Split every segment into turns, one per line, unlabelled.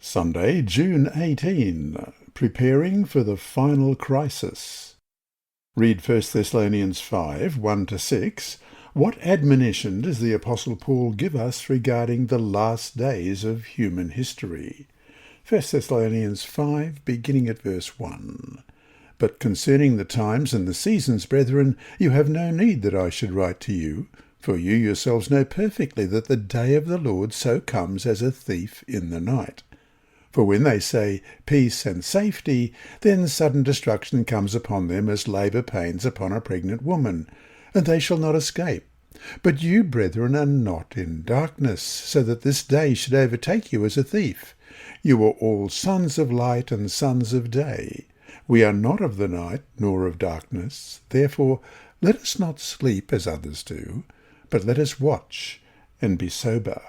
Sunday, June 18. Preparing for the final crisis. Read 1 Thessalonians 5, 1-6. What admonition does the Apostle Paul give us regarding the last days of human history? 1 Thessalonians 5, beginning at verse 1. But concerning the times and the seasons, brethren, you have no need that I should write to you, for you yourselves know perfectly that the day of the Lord so comes as a thief in the night. For when they say peace and safety, then sudden destruction comes upon them as labour pains upon a pregnant woman, and they shall not escape. But you, brethren, are not in darkness, so that this day should overtake you as a thief. You are all sons of light and sons of day. We are not of the night, nor of darkness. Therefore let us not sleep as others do, but let us watch and be sober.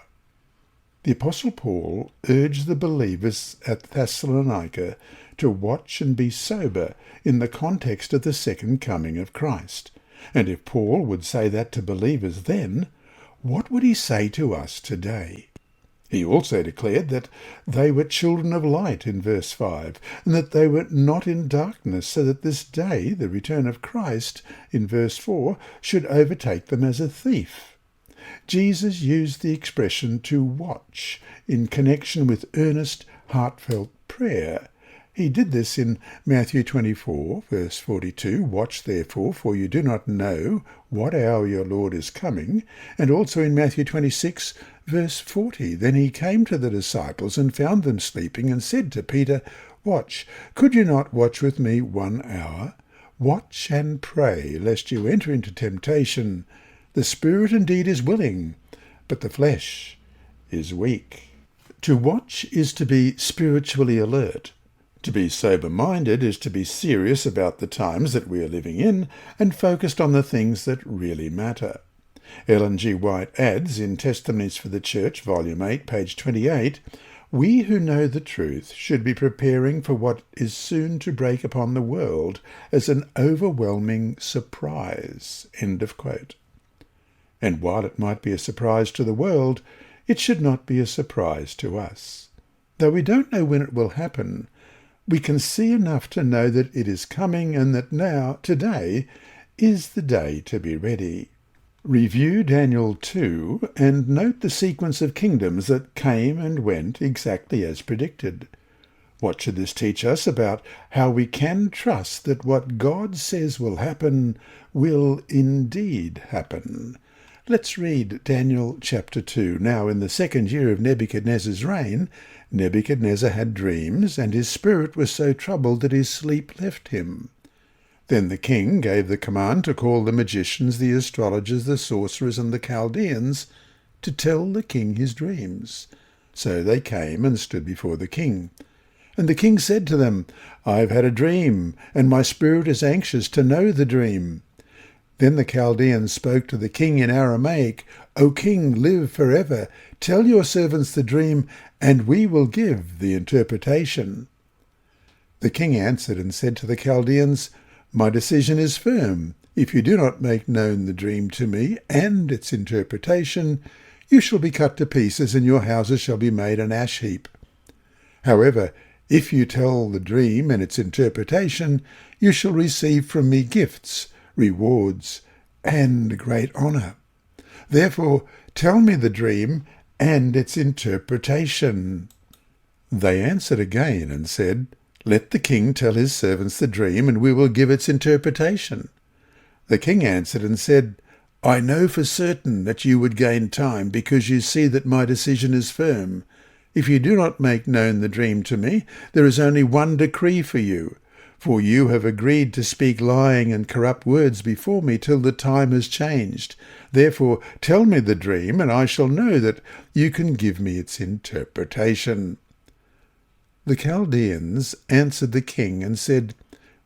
The Apostle Paul urged the believers at Thessalonica to watch and be sober in the context of the second coming of Christ. And if Paul would say that to believers then, what would he say to us today? He also declared that they were children of light in verse 5, and that they were not in darkness, so that this day, the return of Christ, in verse 4, should overtake them as a thief. Jesus used the expression to watch in connection with earnest, heartfelt prayer. He did this in Matthew 24, verse 42, Watch therefore, for you do not know what hour your Lord is coming, and also in Matthew 26, verse 40, Then he came to the disciples and found them sleeping, and said to Peter, Watch, could you not watch with me 1 hour? Watch and pray, lest you enter into temptation. The spirit indeed is willing, but the flesh is weak. To watch is to be spiritually alert. To be sober-minded is to be serious about the times that we are living in and focused on the things that really matter. Ellen G. White adds in Testimonies for the Church, Volume 8, page 28, We who know the truth should be preparing for what is soon to break upon the world as an overwhelming surprise. End of quote. And while it might be a surprise to the world, it should not be a surprise to us. Though we don't know when it will happen, we can see enough to know that it is coming and that now, today, is the day to be ready. Review Daniel 2 and note the sequence of kingdoms that came and went exactly as predicted. What should this teach us about how we can trust that what God says will happen will indeed happen? Let's read Daniel chapter 2. Now in the 2nd year of Nebuchadnezzar's reign, Nebuchadnezzar had dreams, and his spirit was so troubled that his sleep left him. Then the king gave the command to call the magicians, the astrologers, the sorcerers, and the Chaldeans to tell the king his dreams. So they came and stood before the king. And the king said to them, I have had a dream, and my spirit is anxious to know the dream. Then the Chaldeans spoke to the king in Aramaic, O king, live forever. Tell your servants the dream, and we will give the interpretation. The king answered and said to the Chaldeans, My decision is firm. If you do not make known the dream to me and its interpretation, you shall be cut to pieces, and your houses shall be made an ash heap. However, if you tell the dream and its interpretation, you shall receive from me gifts, rewards, and great honour. Therefore, tell me the dream and its interpretation. They answered again and said, Let the king tell his servants the dream, and we will give its interpretation. The king answered and said, I know for certain that you would gain time, because you see that my decision is firm. If you do not make known the dream to me, there is only one decree for you. For you have agreed to speak lying and corrupt words before me till the time has changed. Therefore tell me the dream, and I shall know that you can give me its interpretation. The Chaldeans answered the king and said,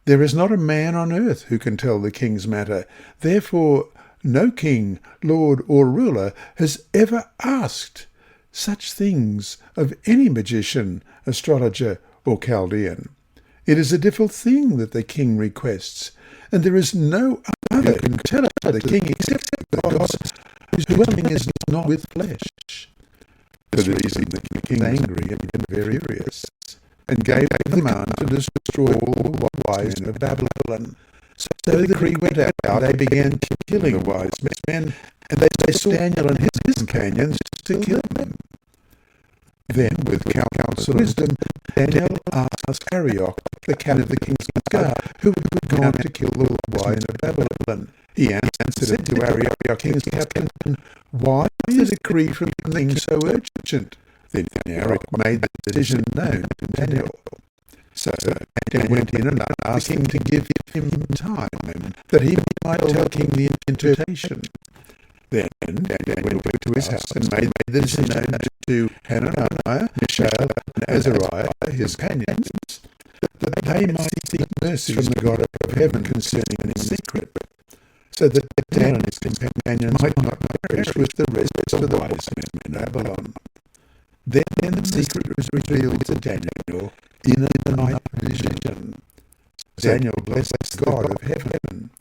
There is not a man on earth who can tell the king's matter. Therefore no king, lord, or ruler has ever asked such things of any magician, astrologer, or Chaldean. It is a difficult thing that the king requests, and there is no other who can tell it to the king except God, whose dwelling is not with flesh. For this reason the king was angry and very furious, and gave the command to destroy all the wise men of Babylon. So the decree went out, and they began killing the wise men, and they sought Daniel and his companions to kill them. Then, with counsel and wisdom, Daniel asked Arioch, the captain of the king's guard, who had gone to kill the wise men of Babylon. He answered to Arioch, king's captain, "Why is the decree from the king so urgent?" Then Arioch made the decision known to Daniel. So Daniel went in and asked the king to give him time, that he might tell the king the interpretation. Then Daniel went to his house and made the decision known to Hananiah, Mishael, and Azariah, his companions, that they might seek mercy from the God of heaven concerning an secret, so that Daniel and his companions might not perish with the rest of the wise men in Babylon. Then the secret was revealed to Daniel in a night vision. Daniel blessed God of heaven.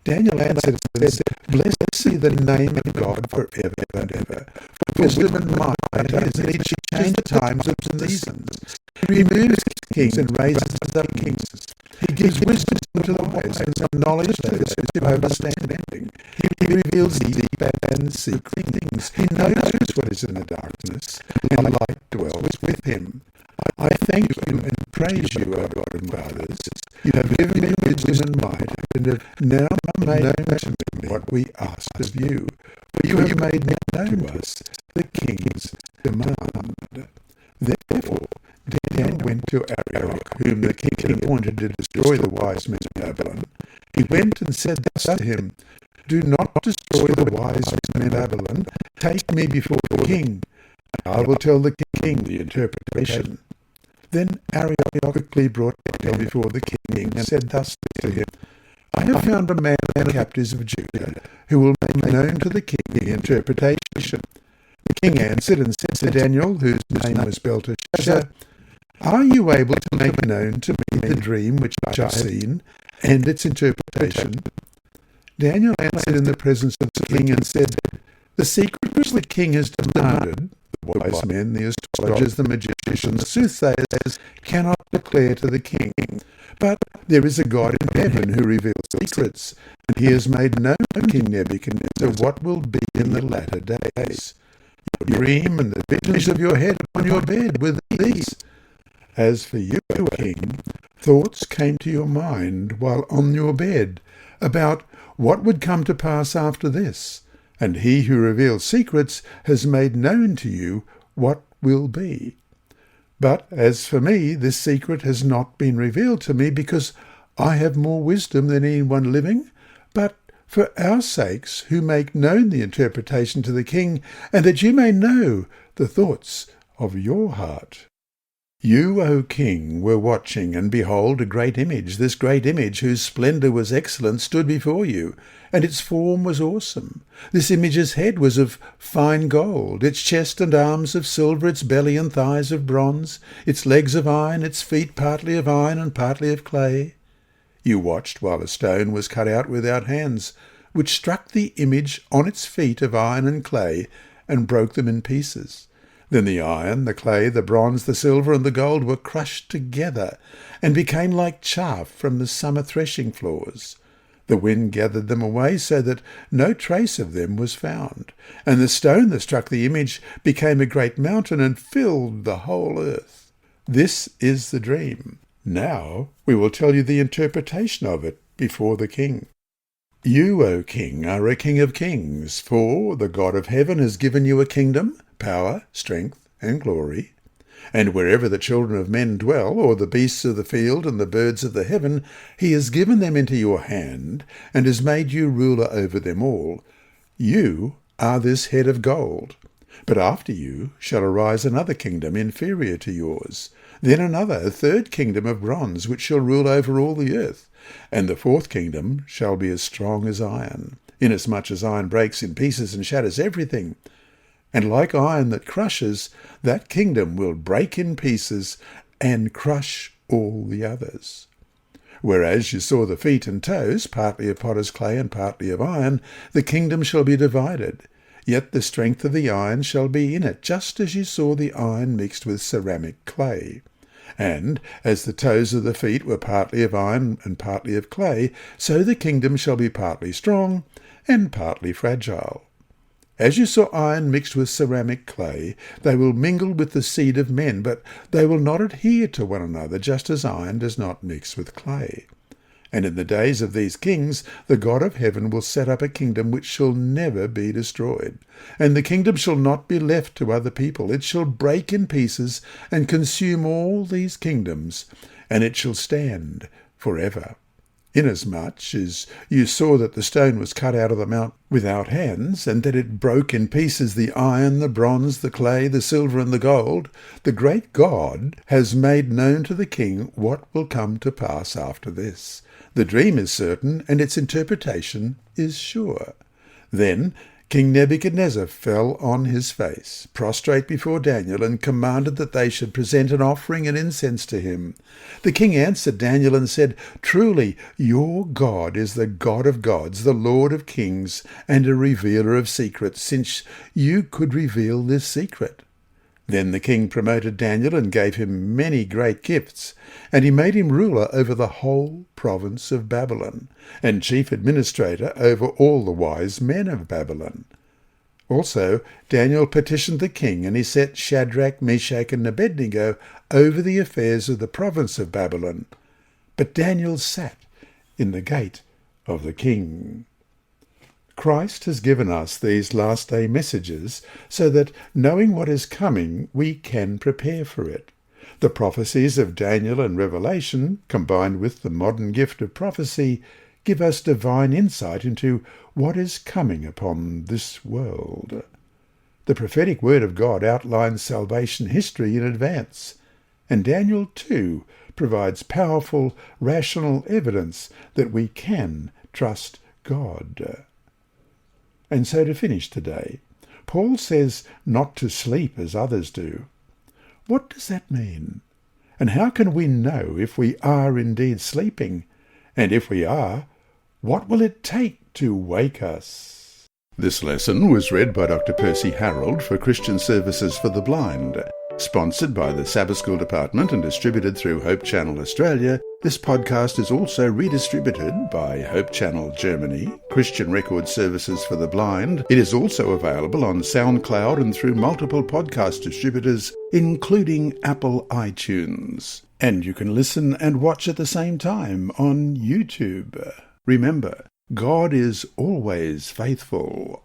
Daniel answered and said, "Blessed be the name of God forever and ever. For wisdom and might has made to change the times of seasons. He removes kings and raises up kings. He gives wisdom to the wise and knowledge to those who have understanding. He reveals deep and secret things. He knows what is in the darkness, and light dwells with him. I thank you and praise you, O God and fathers. You have given me wisdom and might, and have now made known to me what we asked of you. For you have made known to us the king's demand." Therefore Daniel went to Arioch, whom the king appointed to destroy the wise men of Babylon. He went and said thus to him, "Do not destroy the wise men of Babylon. Take me before the king, and I will tell the king the interpretation." Then Arioch quickly brought Daniel before the king and said thus to him, "I have found a man of the captives of Judah who will make known to the king the interpretation." The king answered and said to Daniel, whose name was Belteshazzar, "Are you able to make known to me the dream which I have seen and its interpretation?" Daniel answered in the presence of the king and said, "The secret which the king has demanded, the wise men, the astrologers, the magicians, the soothsayers, cannot declare to the king. But there is a God in heaven who reveals secrets, and he has made known to King Nebuchadnezzar what will be in the latter days. Your dream and the visions of your head upon your bed were these. As for you, O king, thoughts came to your mind while on your bed about what would come to pass after this, and he who reveals secrets has made known to you what will be. But as for me, this secret has not been revealed to me, because I have more wisdom than anyone living, but for our sakes who make known the interpretation to the king, and that you may know the thoughts of your heart. You, O king, were watching, and behold, a great image. This great image, whose splendour was excellent, stood before you, and its form was awesome. This image's head was of fine gold, its chest and arms of silver, its belly and thighs of bronze, its legs of iron, its feet partly of iron and partly of clay. You watched while a stone was cut out without hands, which struck the image on its feet of iron and clay, and broke them in pieces. Then the iron, the clay, the bronze, the silver, and the gold were crushed together, and became like chaff from the summer threshing floors. The wind gathered them away, so that no trace of them was found. And the stone that struck the image became a great mountain, and filled the whole earth. This is the dream. Now we will tell you the interpretation of it before the king. You, O king, are a king of kings, for the God of heaven has given you a kingdom, power, strength, and glory. And wherever the children of men dwell, or the beasts of the field and the birds of the heaven, he has given them into your hand, and has made you ruler over them all. You are this head of gold. But after you shall arise another kingdom inferior to yours, then another, a third kingdom of bronze, which shall rule over all the earth. And the fourth kingdom shall be as strong as iron, inasmuch as iron breaks in pieces and shatters everything. And like iron that crushes, that kingdom will break in pieces and crush all the others. Whereas you saw the feet and toes, partly of potter's clay and partly of iron, the kingdom shall be divided. Yet the strength of the iron shall be in it, just as you saw the iron mixed with ceramic clay. And as the toes of the feet were partly of iron and partly of clay, so the kingdom shall be partly strong and partly fragile. As you saw iron mixed with ceramic clay, they will mingle with the seed of men, but they will not adhere to one another, just as iron does not mix with clay. And in the days of these kings, the God of heaven will set up a kingdom which shall never be destroyed. And the kingdom shall not be left to other people. It shall break in pieces and consume all these kingdoms, and it shall stand forever. Inasmuch as you saw that the stone was cut out of the mount without hands, and that it broke in pieces the iron, the bronze, the clay, the silver, and the gold, the great God has made known to the king what will come to pass after this. The dream is certain, and its interpretation is sure. Then King Nebuchadnezzar fell on his face, prostrate before Daniel, and commanded that they should present an offering and incense to him. The king answered Daniel and said, "Truly, your God is the God of gods, the Lord of kings, and a revealer of secrets, since you could reveal this secret." Then the king promoted Daniel and gave him many great gifts, and he made him ruler over the whole province of Babylon, and chief administrator over all the wise men of Babylon. Also Daniel petitioned the king, and he set Shadrach, Meshach, and Abednego over the affairs of the province of Babylon. But Daniel sat in the gate of the king. Christ has given us these last-day messages so that, knowing what is coming, we can prepare for it. The prophecies of Daniel and Revelation, combined with the modern gift of prophecy, give us divine insight into what is coming upon this world. The prophetic word of God outlines salvation history in advance, and Daniel, too, provides powerful, rational evidence that we can trust God. And so to finish today, Paul says not to sleep as others do. What does that mean? And how can we know if we are indeed sleeping? And if we are, what will it take to wake us? This lesson was read by Dr. Percy Harrold for Christian Services for the Blind. Sponsored by the Sabbath School Department and distributed through Hope Channel Australia, this podcast is also redistributed by Hope Channel Germany, Christian Record Services for the Blind. It is also available on SoundCloud and through multiple podcast distributors, including Apple iTunes. And you can listen and watch at the same time on YouTube. Remember, God is always faithful.